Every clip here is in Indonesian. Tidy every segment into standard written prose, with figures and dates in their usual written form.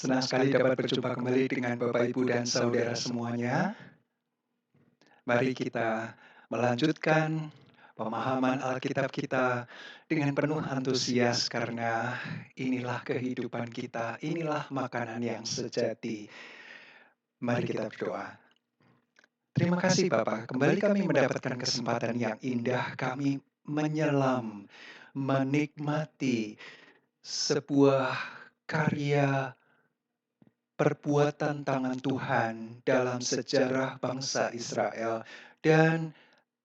Senang sekali dapat berjumpa kembali dengan Bapak, Ibu, dan saudara semuanya. Mari kita melanjutkan pemahaman Alkitab kita dengan penuh antusias karena inilah kehidupan kita, inilah makanan yang sejati. Mari kita berdoa. Terima kasih Bapak, kembali kami mendapatkan kesempatan yang indah kami menyelam, menikmati sebuah karya perbuatan tangan Tuhan dalam sejarah bangsa Israel dan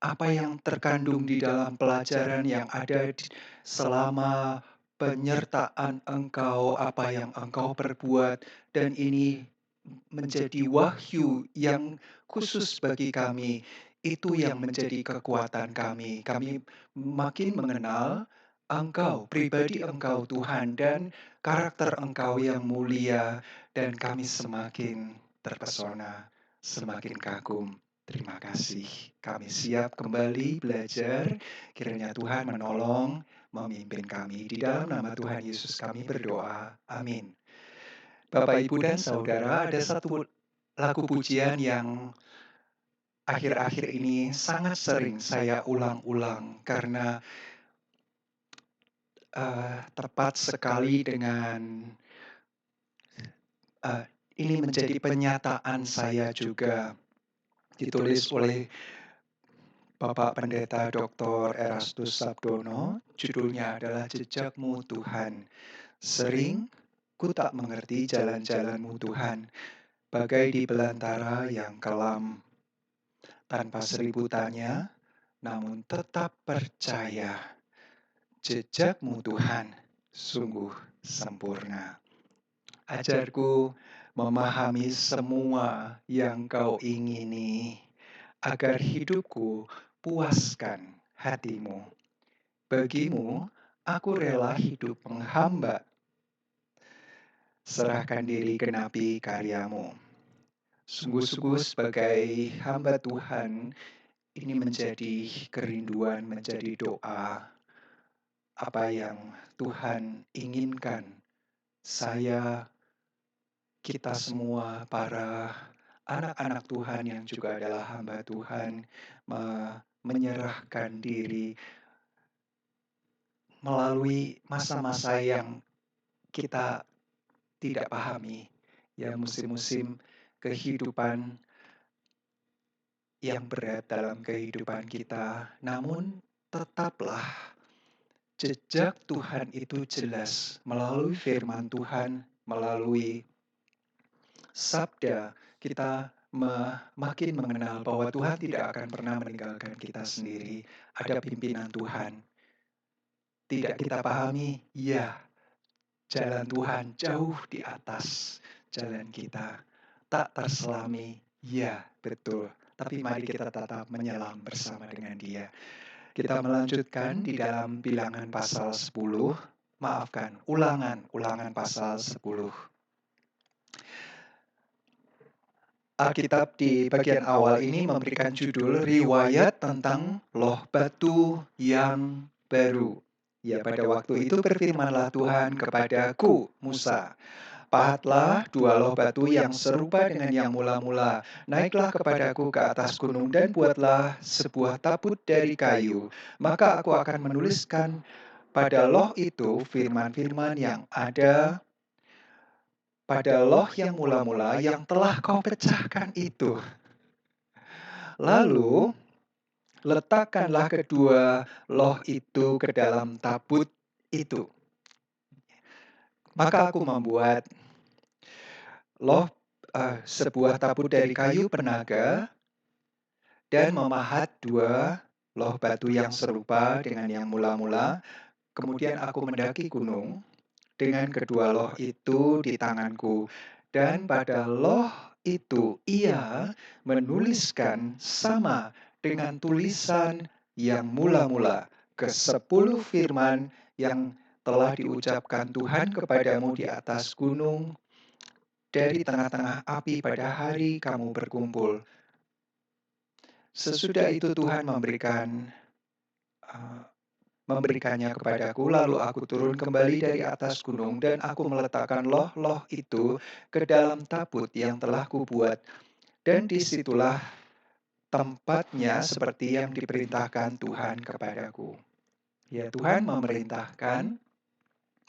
apa yang terkandung di dalam pelajaran yang ada selama penyertaan Engkau, apa yang Engkau perbuat, dan ini menjadi wahyu yang khusus bagi kami. Itu yang menjadi kekuatan kami. Kami makin mengenal Engkau, pribadi Engkau Tuhan, dan karakter Engkau yang mulia, dan kami semakin terpesona, semakin kagum. Terima kasih. Kami siap kembali belajar. Kiranya Tuhan menolong, memimpin kami. Di dalam nama Tuhan Yesus kami berdoa. Amin. Bapak, Ibu, dan Saudara, ada satu lagu pujian yang akhir-akhir ini sangat sering saya ulang-ulang karena tepat sekali dengan ini menjadi penyataan saya juga. Ditulis oleh Bapak Pendeta Dr. Erastus Sabdono, judulnya adalah Jejakmu Tuhan. Sering ku tak mengerti jalan-jalanmu Tuhan, bagai di belantara yang kelam. Tanpa seribu tanya, namun tetap percaya. Jejakmu Tuhan, sungguh sempurna. Ajarku memahami semua yang kau ingini, agar hidupku puaskan hatimu. Bagimu, aku rela hidup menghamba. Serahkan diri genapi karyamu. Sungguh-sungguh sebagai hamba Tuhan, ini menjadi kerinduan, menjadi doa. Apa yang Tuhan inginkan, kita semua, para anak-anak Tuhan yang juga adalah hamba Tuhan, menyerahkan diri melalui masa-masa yang kita tidak pahami, ya musim-musim kehidupan yang berat dalam kehidupan kita. Namun tetaplah jejak Tuhan itu jelas melalui firman Tuhan, melalui sabda kita makin mengenal bahwa Tuhan tidak akan pernah meninggalkan kita sendiri. Ada pimpinan Tuhan. Tidak kita pahami, ya, jalan Tuhan jauh di atas jalan kita. Tak terselami, ya, betul. Tapi mari kita tetap menyelam bersama dengan Dia. Kita melanjutkan di dalam Bilangan pasal 10, Ulangan pasal 10. Alkitab di bagian awal ini memberikan judul riwayat tentang loh batu yang baru. Ya, pada waktu itu berfirmanlah Tuhan kepadaku, Musa, pahatlah 2 loh batu yang serupa dengan yang mula-mula. Naiklah kepadaku ke atas gunung dan buatlah sebuah tabut dari kayu. Maka aku akan menuliskan pada loh itu firman-firman yang ada pada loh yang mula-mula yang telah kau pecahkan itu. Lalu, letakkanlah kedua loh itu ke dalam tabut itu. Maka aku membuat sebuah tabut dari kayu penaga dan memahat 2 loh batu yang serupa dengan yang mula-mula. Kemudian aku mendaki gunung dengan kedua loh itu di tanganku. Dan pada loh itu ia menuliskan sama dengan tulisan yang mula-mula ke-10 firman yang telah diucapkan Tuhan kepadamu di atas gunung dari tengah-tengah api pada hari kamu berkumpul. Sesudah itu Tuhan memberikan memberikannya kepadaku, lalu aku turun kembali dari atas gunung dan aku meletakkan loh-loh itu ke dalam tabut yang telah kubuat. Dan disitulah tempatnya seperti yang diperintahkan Tuhan kepadaku. Ya, Tuhan memerintahkan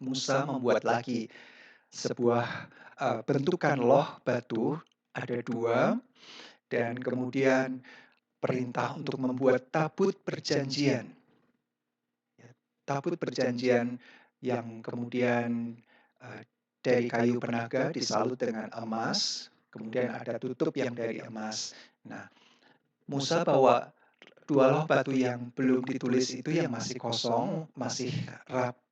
Musa membuat lagi sebuah bentukan loh batu, ada dua, dan kemudian perintah untuk membuat tabut perjanjian. Ya, tabut perjanjian yang kemudian dari kayu penaga disalut dengan emas, kemudian ada tutup yang dari emas. Nah, Musa bawa dua loh batu yang belum ditulis itu yang masih kosong, masih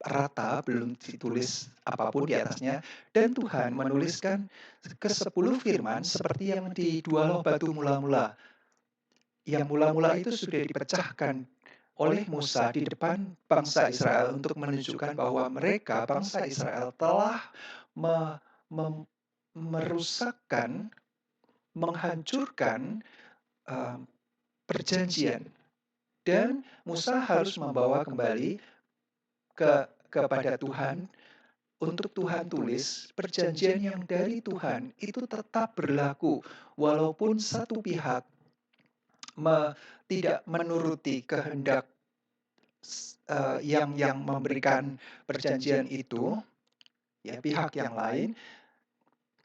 rata, belum ditulis apapun di atasnya. Dan Tuhan menuliskan ke-10 firman seperti yang di dua loh batu mula-mula. Yang mula-mula itu sudah dipecahkan oleh Musa di depan bangsa Israel untuk menunjukkan bahwa mereka, bangsa Israel, telah merusakkan, menghancurkan perjanjian. Dan Musa harus membawa kembali kepada Tuhan untuk Tuhan tulis perjanjian yang dari Tuhan itu tetap berlaku walaupun satu pihak tidak menuruti kehendak yang memberikan perjanjian itu, ya pihak yang lain,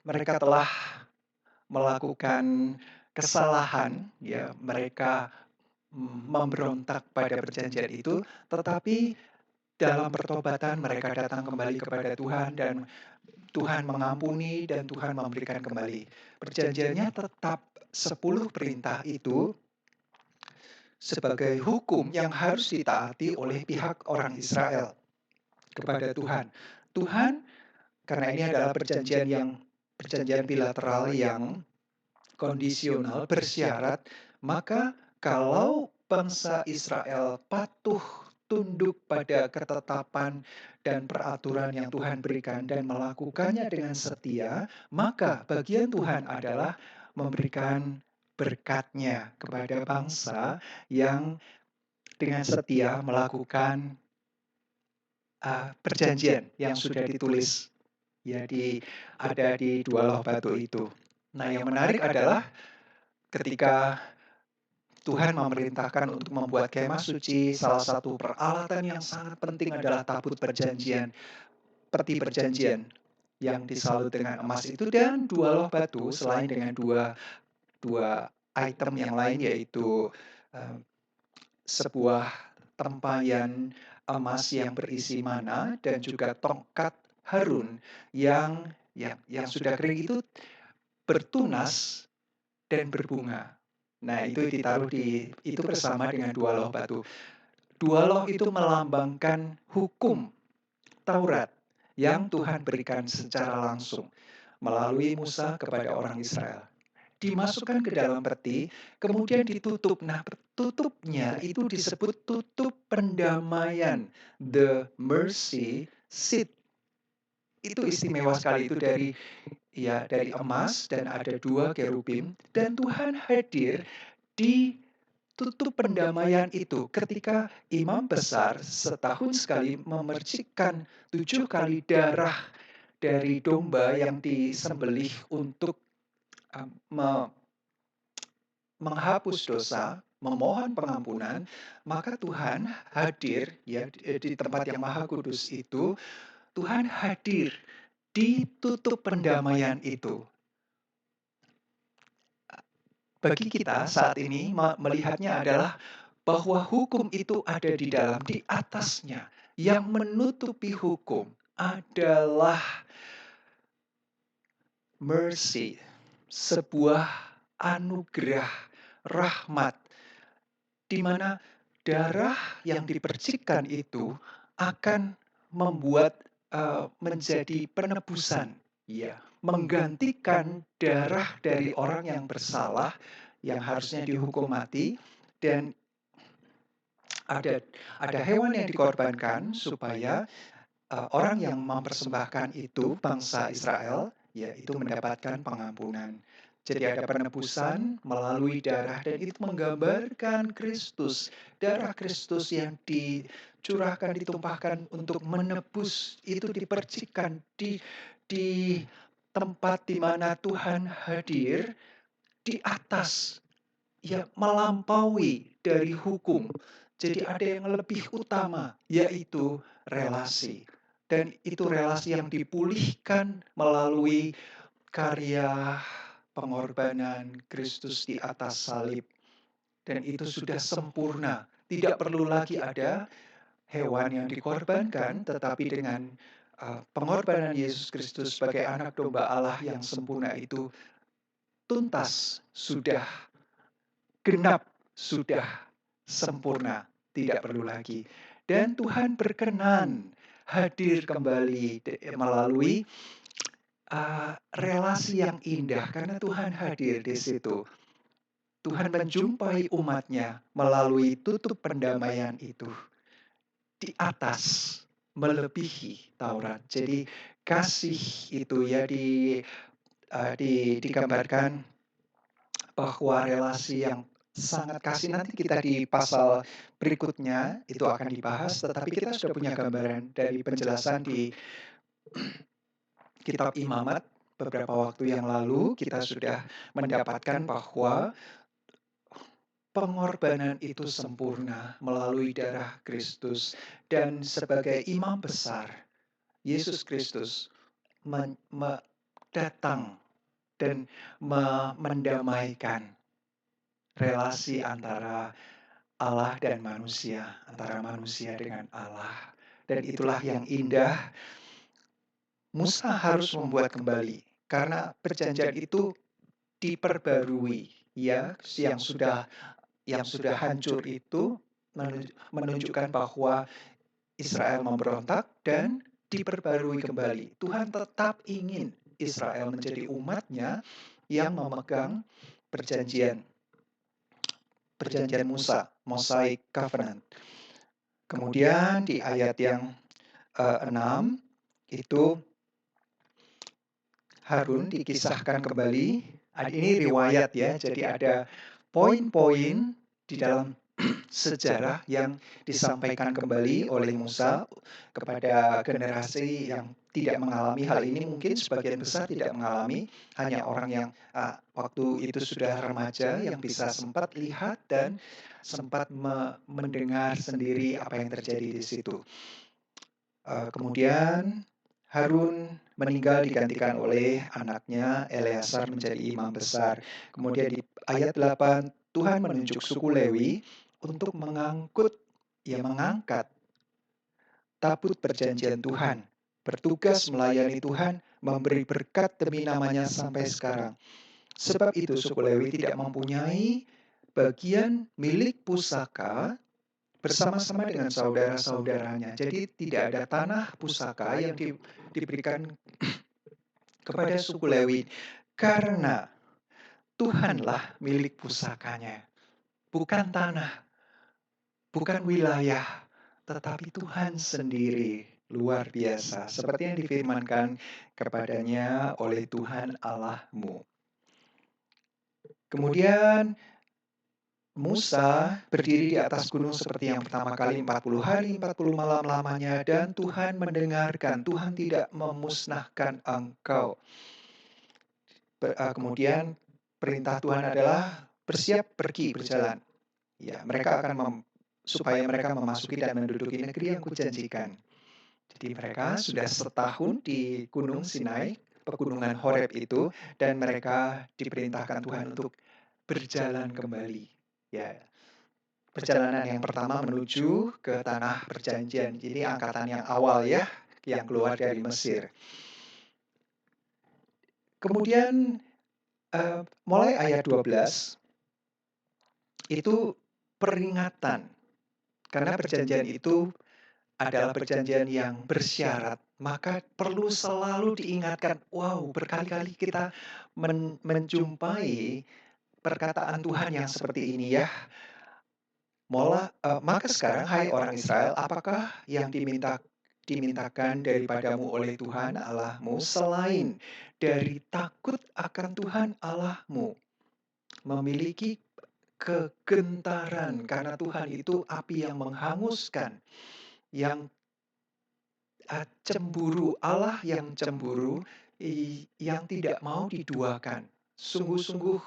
mereka telah melakukan kesalahan, ya mereka memberontak pada perjanjian itu, tetapi dalam pertobatan mereka datang kembali kepada Tuhan dan Tuhan mengampuni dan Tuhan memberikan kembali. Perjanjiannya tetap 10 perintah itu sebagai hukum yang harus ditaati oleh pihak orang Israel kepada Tuhan. Tuhan, karena ini adalah perjanjian bilateral yang kondisional, bersyarat, maka kalau bangsa Israel patuh tunduk pada ketetapan dan peraturan yang Tuhan berikan dan melakukannya dengan setia, maka bagian Tuhan adalah memberikan berkat-Nya kepada bangsa yang dengan setia melakukan perjanjian yang sudah ditulis ya ada di dua loh batu itu. Nah, yang menarik adalah ketika Tuhan memerintahkan untuk membuat kemah suci, salah satu peralatan yang sangat penting adalah tabut perjanjian, peti perjanjian yang disalut dengan emas itu dan dua loh batu selain dengan dua item yang lain yaitu sebuah tempayan emas yang berisi mana dan juga tongkat Harun yang sudah kering itu bertunas dan berbunga. Nah, itu ditaruh itu bersama dengan dua loh batu. Dua loh itu melambangkan hukum Taurat yang Tuhan berikan secara langsung melalui Musa kepada orang Israel. Dimasukkan ke dalam peti, kemudian ditutup. Nah, tutupnya itu disebut tutup pendamaian, the mercy seat. Itu istimewa sekali, itu dari emas dan ada dua kerubim dan Tuhan hadir di tutup pendamaian itu ketika imam besar setahun sekali memercikkan 7 kali darah dari domba yang disembelih untuk menghapus dosa, memohon pengampunan, maka Tuhan hadir ya di tempat yang maha kudus itu, Tuhan hadir di tutup pendamaian itu. Bagi kita saat ini melihatnya adalah bahwa hukum itu ada di dalam, di atasnya. Yang menutupi hukum adalah mercy, sebuah anugerah, rahmat, di mana darah yang dipercikkan itu akan membuat menjadi penebusan, ya, menggantikan darah dari orang yang bersalah yang harusnya dihukum mati dan ada hewan yang dikorbankan supaya orang yang mempersembahkan itu bangsa Israel yaitu mendapatkan pengampunan. Jadi ada penebusan melalui darah dan itu menggambarkan Kristus, darah Kristus yang dicurahkan, ditumpahkan untuk menebus, itu dipercikan di tempat di mana Tuhan hadir, di atas, ya melampaui dari hukum. Jadi ada yang lebih utama, yaitu relasi. Dan itu relasi yang dipulihkan melalui karya pengorbanan Kristus di atas salib. Dan itu sudah sempurna. Tidak perlu lagi ada hewan yang dikorbankan, tetapi dengan pengorbanan Yesus Kristus sebagai anak domba Allah yang sempurna itu tuntas, sudah genap, sudah sempurna, tidak perlu lagi. Dan Tuhan berkenan hadir kembali melalui relasi yang indah, karena Tuhan hadir di situ. Tuhan menjumpai umatnya melalui tutup pendamaian itu di atas, melebihi Taurat. Jadi kasih itu ya digambarkan bahwa relasi yang sangat kasih, nanti kita di pasal berikutnya itu akan dibahas, tetapi kita sudah punya gambaran dari penjelasan di kitab Imamat beberapa waktu yang lalu. Kita sudah mendapatkan bahwa pengorbanan itu sempurna melalui darah Kristus, dan sebagai imam besar Yesus Kristus datang dan mendamaikan relasi antara Allah dan manusia, antara manusia dengan Allah. Dan itulah yang indah. Musa harus membuat kembali, karena perjanjian itu diperbarui, ya, yang sudah hancur itu menunjukkan bahwa Israel memberontak dan diperbarui kembali. Tuhan tetap ingin Israel menjadi umatnya yang memegang perjanjian Musa, Mosaic Covenant. Kemudian di ayat yang 6 itu Harun dikisahkan kembali. Ini riwayat ya, jadi ada poin-poin di dalam sejarah yang disampaikan kembali oleh Musa kepada generasi yang tidak mengalami hal ini. Mungkin sebagian besar tidak mengalami, hanya orang yang waktu itu sudah remaja yang bisa sempat lihat dan sempat mendengar sendiri apa yang terjadi di situ. Kemudian Harun meninggal digantikan oleh anaknya Eleazar menjadi imam besar. Kemudian di ayat 8 Tuhan menunjuk suku Lewi untuk mengangkat tabut perjanjian Tuhan, bertugas melayani Tuhan, memberi berkat demi namanya sampai sekarang. Sebab itu suku Lewi tidak mempunyai bagian milik pusaka bersama-sama dengan saudara-saudaranya. Jadi tidak ada tanah pusaka yang diberikan kepada suku Lewi, karena Tuhanlah milik pusakanya. Bukan tanah, bukan wilayah, tetapi Tuhan sendiri. Luar biasa, seperti yang difirmankan kepadanya oleh Tuhan Allahmu. Kemudian Musa berdiri di atas gunung seperti yang pertama kali 40 hari 40 malam lamanya, dan Tuhan mendengarkan. Tuhan tidak memusnahkan engkau. Kemudian perintah Tuhan adalah bersiap pergi berjalan. Ya, mereka akan supaya mereka memasuki dan menduduki negeri yang kujanjikan. Jadi mereka sudah setahun di Gunung Sinai, pegunungan Horeb itu, dan mereka diperintahkan Tuhan untuk berjalan kembali. Ya, perjalanan yang pertama menuju ke tanah perjanjian. Jadi angkatan yang awal ya, yang keluar dari Mesir. Kemudian mulai ayat 12 itu peringatan. Karena perjanjian itu adalah perjanjian yang bersyarat, maka perlu selalu diingatkan. Wow, berkali-kali kita menjumpai perkataan Tuhan yang seperti ini ya. Maka sekarang, hai orang Israel, apakah yang dimintakan daripadamu oleh Tuhan Allahmu selain dari takut akan Tuhan Allahmu, memiliki kegentaran, karena Tuhan itu api yang menghanguskan, yang cemburu, Allah yang cemburu, yang tidak mau diduakan. Sungguh-sungguh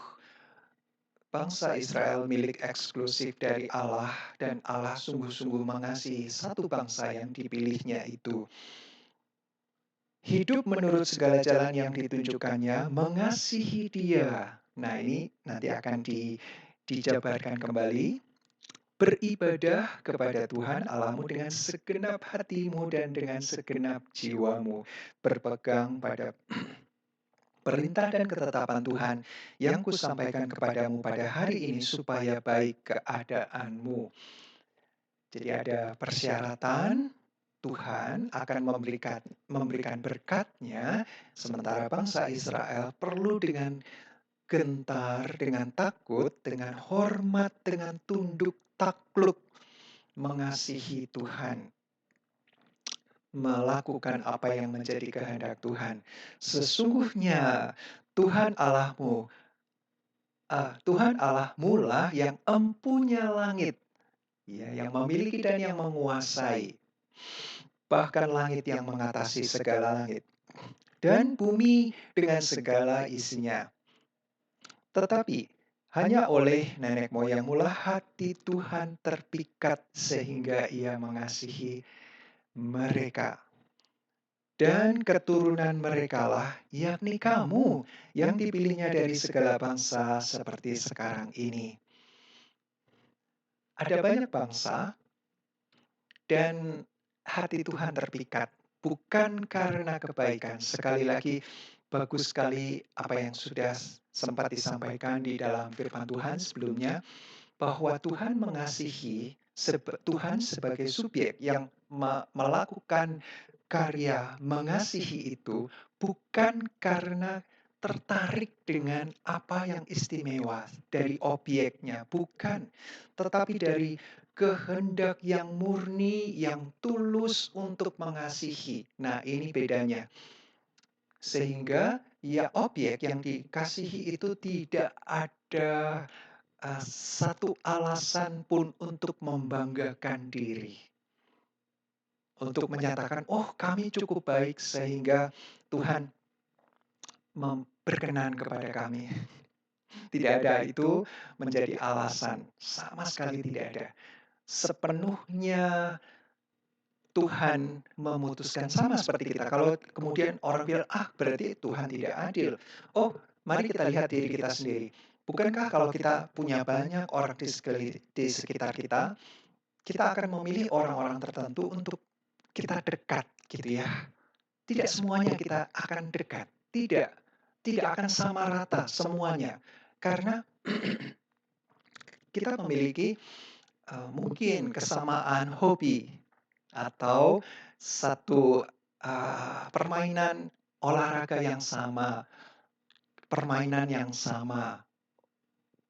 bangsa Israel milik eksklusif dari Allah dan Allah sungguh-sungguh mengasihi satu bangsa yang dipilihnya itu. Hidup menurut segala jalan yang ditunjukkannya, mengasihi Dia. Nah, ini nanti akan dijabarkan kembali. Beribadah kepada Tuhan Allahmu dengan segenap hatimu dan dengan segenap jiwamu. Berpegang pada perintah dan ketetapan Tuhan yang kusampaikan kepadamu pada hari ini supaya baik keadaanmu. Jadi ada persyaratan, Tuhan akan memberikan berkat-Nya, sementara bangsa Israel perlu dengan gentar, dengan takut, dengan hormat, dengan tunduk takluk mengasihi Tuhan, melakukan apa yang menjadi kehendak Tuhan. Sesungguhnya Tuhan Allahmu lah yang empunya langit, ya, yang memiliki dan yang menguasai, bahkan langit yang mengatasi segala langit, dan bumi dengan segala isinya. Tetapi hanya oleh nenek moyangmu lah hati Tuhan terpikat sehingga Ia mengasihi mereka. Dan keturunan merekalah, yakni kamu, yang dipilihnya dari segala bangsa seperti sekarang ini. Ada banyak bangsa dan hati Tuhan terpikat, bukan karena kebaikan. Sekali lagi, bagus sekali apa yang sudah sempat disampaikan di dalam firman Tuhan sebelumnya, bahwa Tuhan mengasihi, Tuhan sebagai subjek yang melakukan karya mengasihi itu bukan karena tertarik dengan apa yang istimewa dari objeknya, bukan, tetapi dari kehendak yang murni, yang tulus untuk mengasihi. Nah, ini bedanya. Sehingga ya objek yang dikasihi itu tidak ada satu alasan pun untuk membanggakan diri. Untuk menyatakan, oh kami cukup baik sehingga Tuhan berkenan kepada kami. Tidak ada itu menjadi alasan. Sama sekali tidak ada. Sepenuhnya Tuhan memutuskan sama seperti kita. Kalau kemudian orang bilang, berarti Tuhan tidak adil. Oh, mari kita lihat diri kita sendiri. Bukankah kalau kita punya banyak orang di sekitar kita, kita akan memilih orang-orang tertentu untuk kita dekat gitu ya. Tidak semuanya kita akan dekat. Tidak. Tidak akan sama rata semuanya. Karena kita memiliki mungkin kesamaan hobi atau satu permainan olahraga yang sama, permainan yang sama,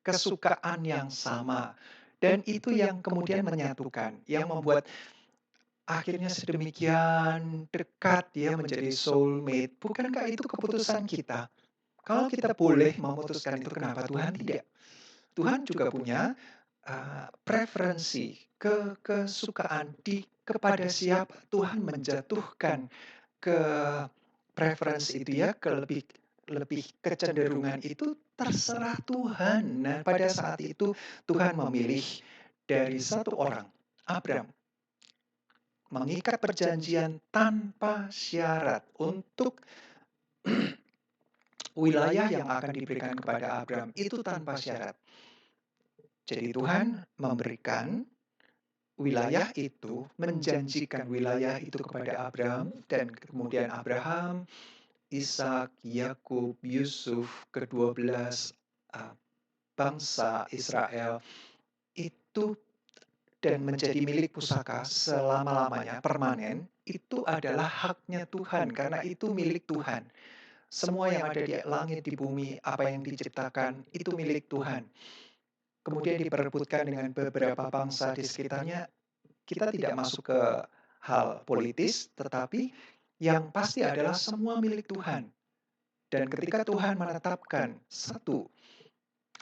kesukaan yang sama. Dan itu yang kemudian menyatukan, yang membuat akhirnya sedemikian dekat ya menjadi soulmate. Bukankah itu keputusan kita? Kalau kita boleh memutuskan itu, kenapa Tuhan tidak? Tuhan juga punya preferensi, kesukaan kepada siapa Tuhan menjatuhkan ke preferensi itu ya, lebih kecenderungan itu terserah Tuhan. Nah, pada saat itu Tuhan memilih dari satu orang, Abram, mengikat perjanjian tanpa syarat untuk wilayah yang akan diberikan kepada Abram itu tanpa syarat. Jadi Tuhan memberikan wilayah itu, menjanjikan wilayah itu kepada Abram, dan kemudian Abraham, Ishak, Yakub, Yusuf, ke-12 bangsa Israel itu, dan menjadi milik pusaka selama-lamanya, permanen, itu adalah haknya Tuhan, karena itu milik Tuhan. Semua yang ada di langit, di bumi, apa yang diciptakan, itu milik Tuhan. Kemudian diperebutkan dengan beberapa bangsa di sekitarnya, kita tidak masuk ke hal politis, tetapi yang pasti adalah semua milik Tuhan. Dan ketika Tuhan menetapkan satu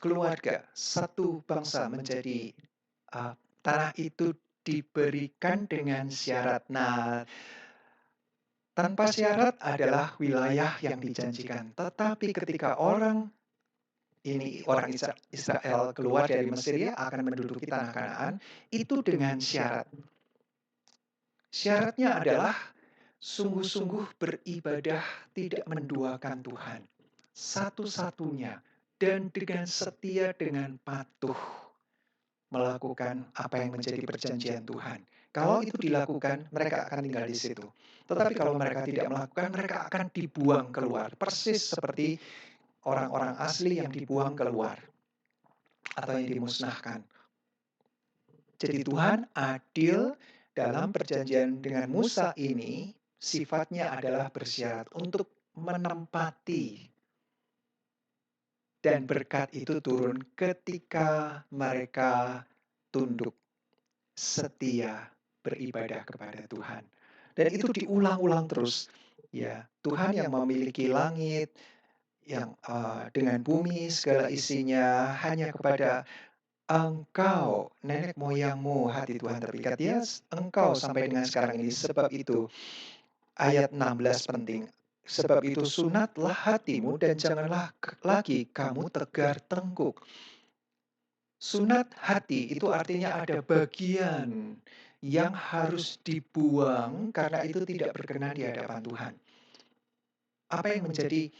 keluarga, satu bangsa menjadi tanah itu diberikan dengan syarat. Nah, tanpa syarat adalah wilayah yang dijanjikan. Tetapi ketika orang Israel keluar dari Mesir, ya akan menduduki tanah Kanaan, itu dengan syarat. Syaratnya adalah sungguh-sungguh beribadah tidak menduakan Tuhan. Satu-satunya dan dengan setia dengan patuh melakukan apa yang menjadi perjanjian Tuhan. Kalau itu dilakukan, mereka akan tinggal di situ. Tetapi kalau mereka tidak melakukan, mereka akan dibuang keluar. Persis seperti orang-orang asli yang dibuang keluar atau yang dimusnahkan. Jadi Tuhan adil dalam perjanjian dengan Musa ini, sifatnya adalah bersyarat untuk menempati, dan berkat itu turun ketika mereka tunduk, setia, beribadah kepada Tuhan. Dan itu diulang-ulang terus. Ya, Tuhan yang memiliki langit, yang dengan bumi segala isinya, hanya kepada engkau, nenek moyangmu, hati Tuhan terpikat. Ya, engkau sampai dengan sekarang ini. Sebab itu, ayat 16 penting. Sebab itu sunatlah hatimu dan janganlah lagi kamu tegar tengkuk. Sunat hati itu artinya ada bagian yang harus dibuang karena itu tidak berkenan di hadapan Tuhan. Apa yang menjadi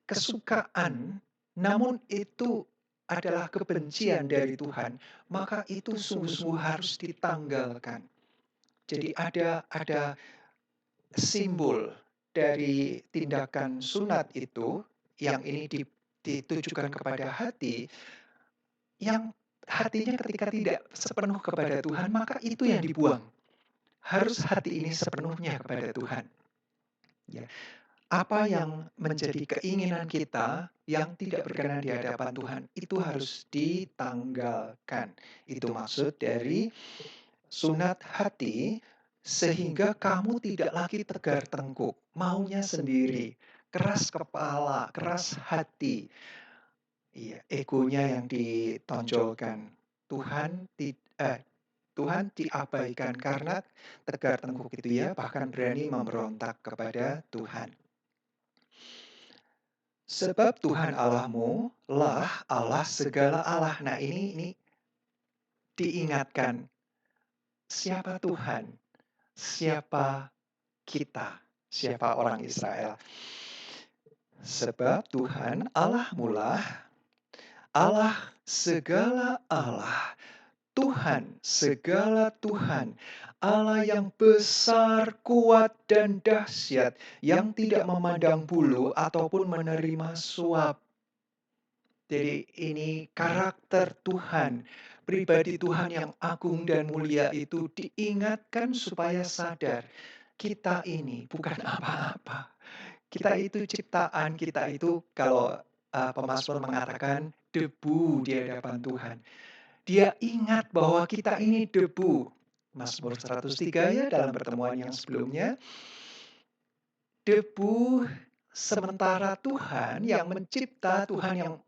kesukaan, namun itu adalah kebencian dari Tuhan, maka itu sungguh-sungguh harus ditanggalkan. Jadi ada simbol dari tindakan sunat itu yang ini ditujukan kepada hati, yang hatinya ketika tidak sepenuh kepada Tuhan, maka itu yang dibuang. Harus hati ini sepenuhnya kepada Tuhan. Ya. Apa yang menjadi keinginan kita yang tidak berkenan di hadapan Tuhan, itu harus ditanggalkan. Itu maksud dari sunat hati, sehingga kamu tidak lagi tegar tengkuk, maunya sendiri, keras kepala, keras hati. Iya, egonya yang ditonjolkan. Tuhan diabaikan karena tegar tengkuk itu ya, bahkan berani memberontak kepada Tuhan. Sebab Tuhan Allahmu lah Allah segala Allah. Nah, ini diingatkan. Siapa Tuhan? Siapa kita? Siapa orang Israel? Sebab Tuhan Allahmu lah Allah segala Allah. Tuhan, segala Tuhan, Allah yang besar, kuat, dan dahsyat, yang tidak memandang bulu ataupun menerima suap. Jadi ini karakter Tuhan, pribadi Tuhan yang agung dan mulia itu diingatkan supaya sadar, kita ini bukan apa-apa. Kita itu ciptaan, kita itu kalau pemazmur mengatakan debu di hadapan Tuhan. Dia ingat bahwa kita ini debu. Mazmur 103 ya dalam pertemuan yang sebelumnya. Debu sementara Tuhan yang mencipta, Tuhan yang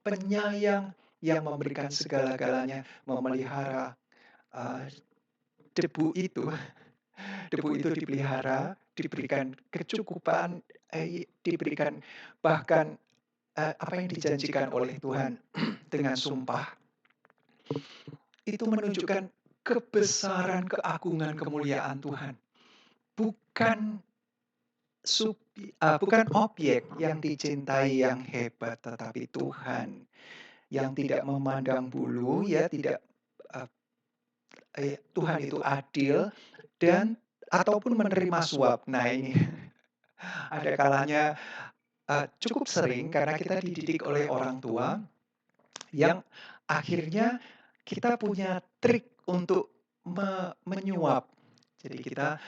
penyayang, yang memberikan segala-galanya, memelihara debu itu. Debu itu dipelihara, diberikan kecukupan, diberikan bahkan apa yang dijanjikan oleh Tuhan dengan sumpah. Itu menunjukkan kebesaran, keagungan, kemuliaan Tuhan. Bukan bukan objek yang dicintai yang hebat, tetapi Tuhan yang tidak memandang bulu, ya tidak. Tuhan itu adil dan ataupun menerima suap. Nah ini ada kalanya cukup sering karena kita dididik oleh orang tua yang akhirnya kita punya trik untuk menyuap. Jadi kita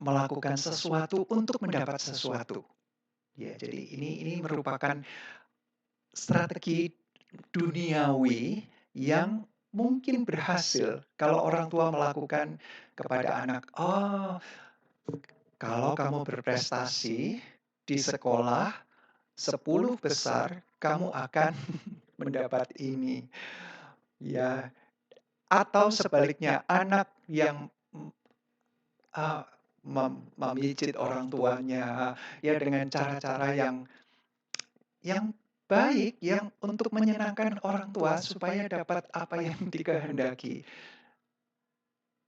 melakukan sesuatu untuk mendapat sesuatu. Ya, jadi ini merupakan strategi duniawi yang mungkin berhasil kalau orang tua melakukan kepada anak. Oh, kalau kamu berprestasi di sekolah 10 besar, kamu akan mendapat ini. Ya, atau sebaliknya anak yang, eee, memijit orang tuanya, ya dengan cara-cara yang baik, yang untuk menyenangkan orang tua supaya dapat apa yang dikehendaki.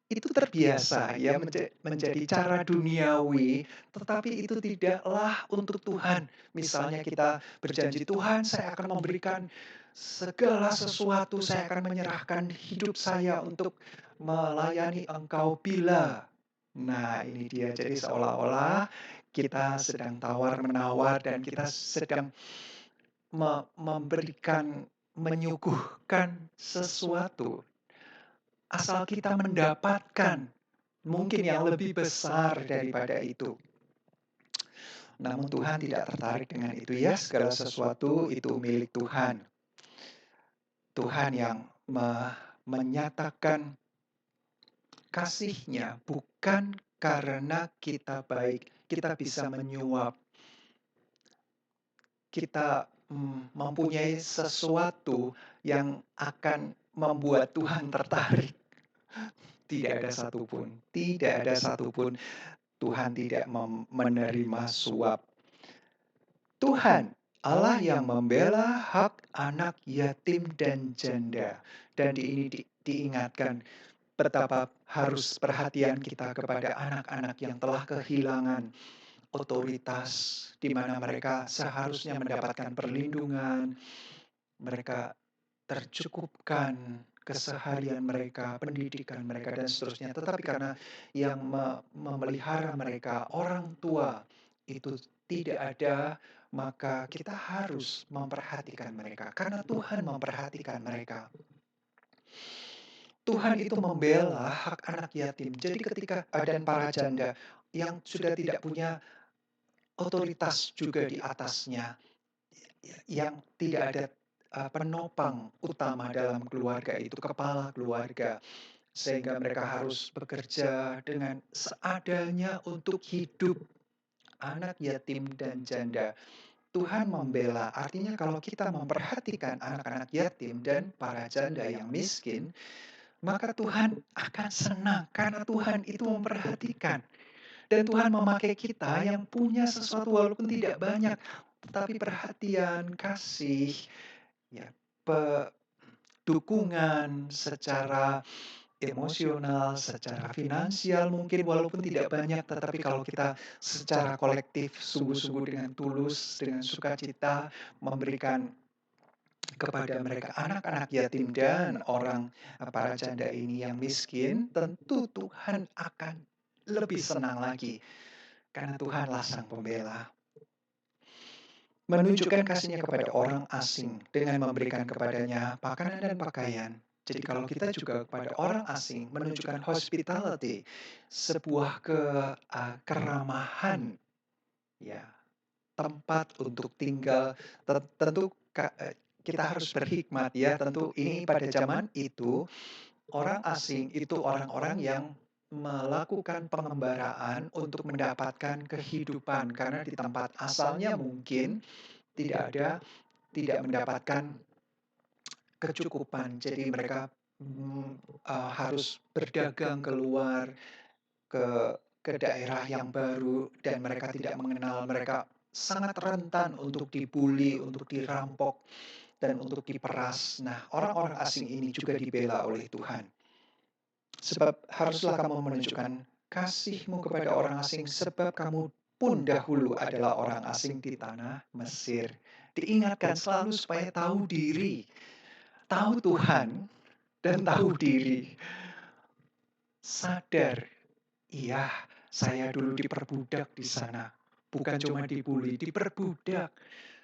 Itu terbiasa ya menjadi cara duniawi, tetapi itu tidaklah untuk Tuhan. Misalnya kita berjanji, "Tuhan, saya akan memberikan segala sesuatu, saya akan menyerahkan hidup saya untuk melayani Engkau bila." Nah, ini dia. Jadi seolah-olah kita sedang tawar-menawar dan kita sedang memberikan, menyuguhkan sesuatu. Asal kita mendapatkan mungkin yang lebih besar daripada itu. Namun Tuhan tidak tertarik dengan itu ya, segala sesuatu itu milik Tuhan. Tuhan yang menyatakan kasih-Nya bukan karena kita baik, kita bisa menyuap, kita mempunyai sesuatu yang akan membuat Tuhan tertarik. Tidak ada satupun Tuhan tidak menerima suap. Tuhan, Allah yang membela hak anak yatim dan janda. Dan ini diingatkan betapa harus perhatian kita kepada anak-anak yang telah kehilangan otoritas, di mana mereka seharusnya mendapatkan perlindungan, mereka tercukupkan keseharian mereka, pendidikan mereka, dan seterusnya. Tetapi karena yang memelihara mereka, orang tua, itu tidak ada, maka kita harus memperhatikan mereka. Karena Tuhan memperhatikan mereka. Tuhan itu membela hak anak yatim. Jadi ketika dan para janda yang sudah tidak punya otoritas juga di atasnya, yang tidak ada penopang utama dalam keluarga itu, kepala keluarga. Sehingga mereka harus bekerja dengan seadanya untuk hidup, anak yatim dan janda. Tuhan membela, artinya kalau kita memperhatikan anak-anak yatim dan para janda yang miskin, maka Tuhan akan senang karena Tuhan itu memperhatikan. Dan Tuhan memakai kita yang punya sesuatu walaupun tidak banyak, tetapi perhatian, kasih, ya, dukungan secara emosional, secara finansial mungkin walaupun tidak banyak, tetapi kalau kita secara kolektif sungguh-sungguh dengan tulus, dengan sukacita memberikan kepada mereka anak-anak yatim dan para janda ini yang miskin, tentu Tuhan akan lebih senang lagi karena Tuhanlah sang pembela. Menunjukkan kasih-Nya kepada orang asing dengan memberikan kepadanya makanan dan pakaian. Jadi kalau kita juga kepada orang asing menunjukkan hospitality, sebuah keramahan, ya, tempat untuk tinggal. Tentu kita harus berhikmat ya, tentu ini pada zaman itu orang asing itu orang-orang yang melakukan pengembaraan untuk mendapatkan kehidupan karena di tempat asalnya mungkin tidak mendapatkan kecukupan. Jadi mereka, harus berdagang keluar ke daerah yang baru dan mereka tidak mengenal, mereka sangat rentan untuk dibuli, untuk dirampok, dan untuk diperas. Nah, orang-orang asing ini juga dibela oleh Tuhan. Sebab haruslah kamu menunjukkan kasih-Mu kepada orang asing, sebab kamu pun dahulu adalah orang asing di tanah Mesir. Diingatkan selalu supaya tahu diri, tahu Tuhan, dan tahu diri. Sadar, iya, saya dulu diperbudak di sana. Bukan cuma dibully, diperbudak.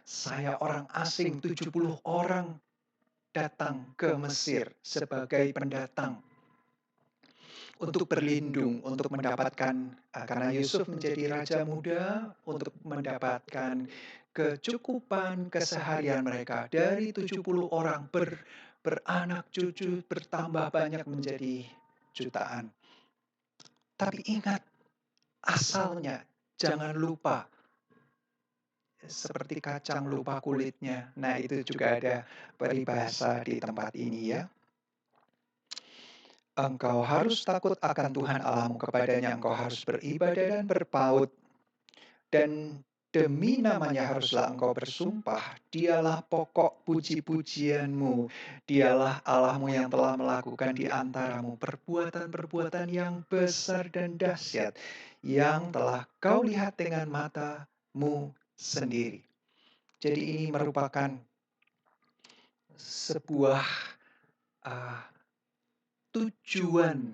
Saya orang asing, 70 orang datang ke Mesir sebagai pendatang untuk berlindung, untuk mendapatkan, karena Yusuf menjadi raja muda, untuk mendapatkan kecukupan keseharian mereka. Dari 70 orang beranak cucu bertambah banyak menjadi jutaan. Tapi ingat asalnya, jangan lupa. Seperti kacang lupa kulitnya. Nah, itu juga ada peribahasa di tempat ini ya. Engkau harus takut akan Tuhan Allahmu, kepadanya engkau harus beribadah dan berpaut, dan demi namanya haruslah engkau bersumpah. Dialah pokok puji-pujianmu, dialah Allahmu yang telah melakukan di antaramu perbuatan-perbuatan yang besar dan dahsyat, yang telah kau lihat dengan matamu sendiri. Jadi ini merupakan sebuah ah, tujuan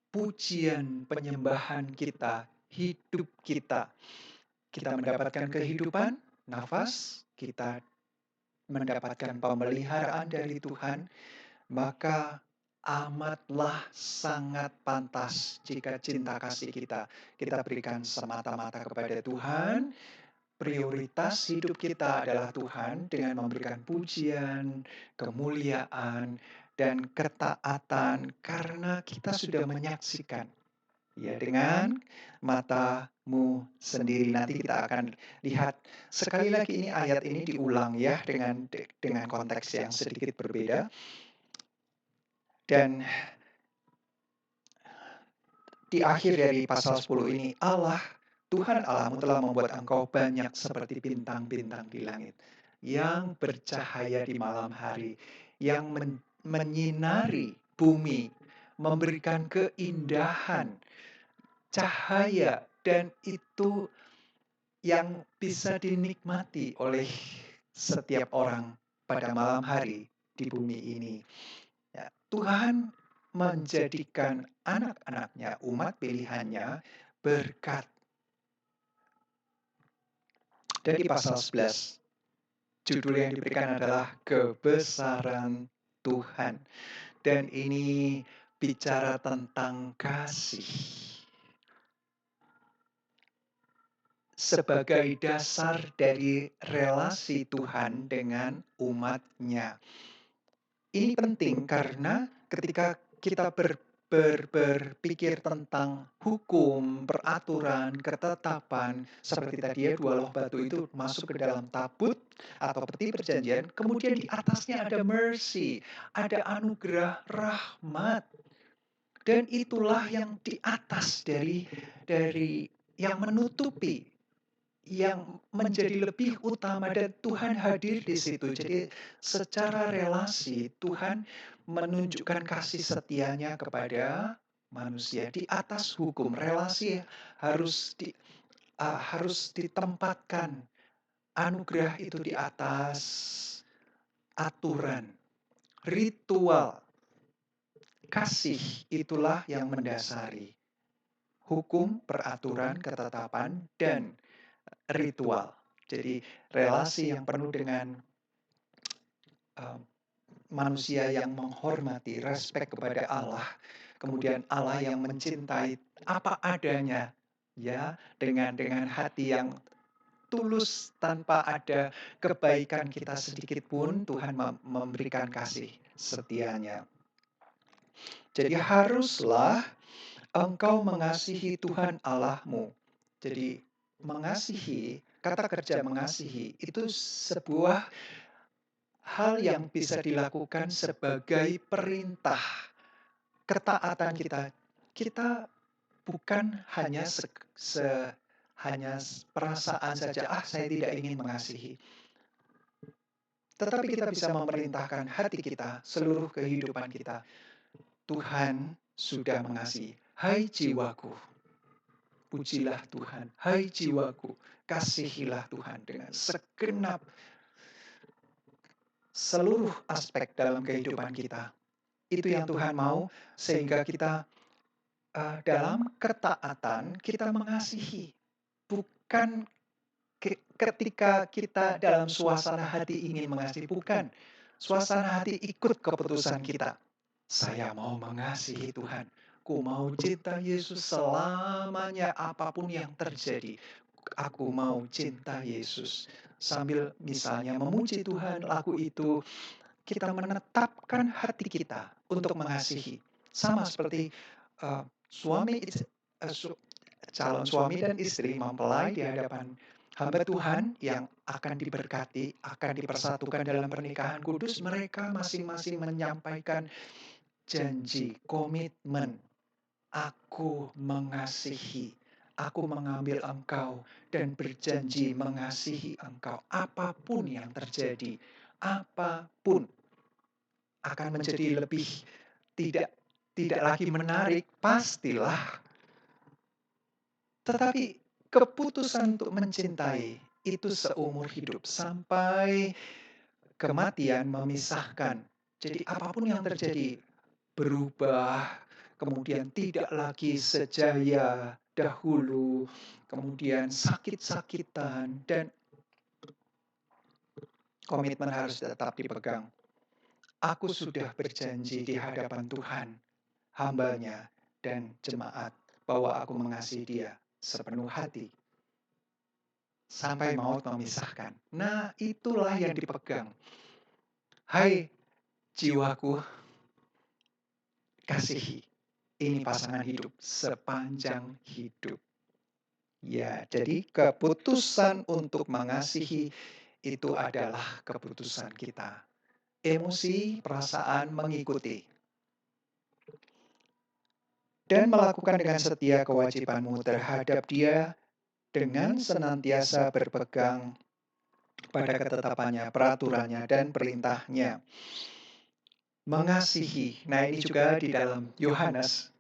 pujian penyembahan kita, hidup kita. Kita mendapatkan kehidupan, nafas, kita mendapatkan pemeliharaan dari Tuhan, maka amatlah sangat pantas jika cinta kasih kita berikan semata-mata kepada Tuhan. Prioritas hidup kita adalah Tuhan dengan memberikan pujian, kemuliaan, dan ketaatan karena kita sudah menyaksikan ya dengan matamu sendiri. Nanti kita akan lihat sekali lagi ini ayat ini diulang ya dengan konteks yang sedikit berbeda. Dan di akhir dari pasal 10 ini, Tuhan Allahmu telah membuat engkau banyak seperti bintang-bintang di langit, yang bercahaya di malam hari, yang menyinari bumi, memberikan keindahan, cahaya, dan itu yang bisa dinikmati oleh setiap orang pada malam hari di bumi ini. Ya, Tuhan menjadikan anak-anaknya, umat pilihannya, berkat. Dan di pasal 11, judul yang diberikan adalah kebesaran Tuhan. Dan ini bicara tentang kasih sebagai dasar dari relasi Tuhan dengan umatnya. Ini penting karena ketika kita berpikir tentang hukum, peraturan, ketetapan, seperti tadi ya 2 loh batu itu masuk ke dalam tabut atau peti perjanjian, kemudian di atasnya ada mercy, ada anugerah rahmat. Dan itulah yang di atas dari yang menutupi, yang menjadi lebih utama dan Tuhan hadir di situ. Jadi secara relasi Tuhan menunjukkan kasih setianya kepada manusia di atas hukum. Relasi harus ditempatkan anugerah itu di atas aturan, ritual. Kasih itulah yang mendasari hukum, peraturan, ketetapan, dan ritual. Jadi relasi yang penuh dengan manusia yang menghormati, respek kepada Allah, kemudian Allah yang mencintai apa adanya, ya, dengan hati yang tulus tanpa ada kebaikan kita sedikit pun, Tuhan memberikan kasih setianya. Jadi haruslah engkau mengasihi Tuhan Allahmu. Jadi mengasihi, kata kerja mengasihi itu sebuah hal yang bisa dilakukan sebagai perintah ketaatan kita. Kita bukan hanya hanya perasaan saja, saya tidak ingin mengasihi. Tetapi kita bisa memerintahkan hati kita, seluruh kehidupan kita. Tuhan sudah mengasihi. Hai jiwaku, pujilah Tuhan. Hai jiwaku, kasihilah Tuhan dengan segenap seluruh aspek dalam kehidupan kita. Itu yang Tuhan mau, sehingga kita dalam ketaatan kita mengasihi. Bukan ketika kita dalam suasana hati ingin mengasihi, bukan. Suasana hati ikut keputusan kita. Saya mau mengasihi Tuhan. Ku mau cinta Yesus selamanya apapun yang terjadi. Aku mau cinta Yesus. Sambil misalnya memuji Tuhan, lagu itu kita menetapkan hati kita untuk mengasihi. Sama seperti calon suami dan istri mempelai di hadapan hamba Tuhan yang akan diberkati, akan dipersatukan dalam pernikahan kudus, mereka masing-masing menyampaikan janji, komitmen. Aku mengasihi, aku mengambil engkau dan berjanji mengasihi engkau. Apapun yang terjadi, apapun akan menjadi lebih tidak tidak lagi menarik, pastilah. Tetapi keputusan untuk mencintai itu seumur hidup sampai kematian memisahkan. Jadi apapun yang terjadi berubah, kemudian tidak lagi sejaya dahulu, kemudian sakit-sakitan, dan komitmen harus tetap dipegang. Aku sudah berjanji di hadapan Tuhan, hambanya, dan jemaat, bahwa aku mengasihi dia sepenuh hati, sampai maut memisahkan. Nah, itulah yang dipegang. Hai jiwaku, kasihi. Ini pasangan hidup sepanjang hidup. Ya, jadi keputusan untuk mengasihi itu adalah keputusan kita. Emosi, perasaan mengikuti. Dan melakukan dengan setia kewajibanmu terhadap dia dengan senantiasa berpegang pada ketetapannya, peraturannya, dan perintahnya. Mengasihi. Nah, ini juga di dalam Yohanes,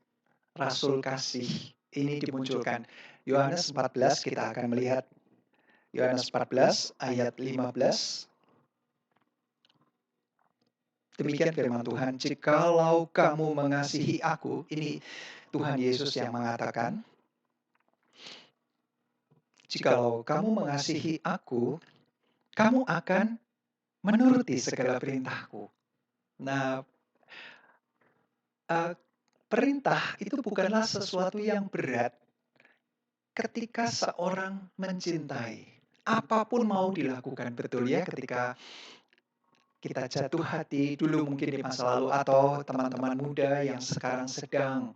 Rasul kasih, ini dimunculkan. Yohanes 14 kita akan melihat. Yohanes 14 ayat 15. Demikian firman Tuhan, jikalau kamu mengasihi aku, ini Tuhan Yesus yang mengatakan, jikalau kamu mengasihi aku, kamu akan menuruti segala perintahku. Nah, perintah itu bukanlah sesuatu yang berat ketika seorang mencintai. Apapun mau dilakukan, betul ya, ketika kita jatuh hati dulu mungkin di masa lalu, atau teman-teman muda yang sekarang sedang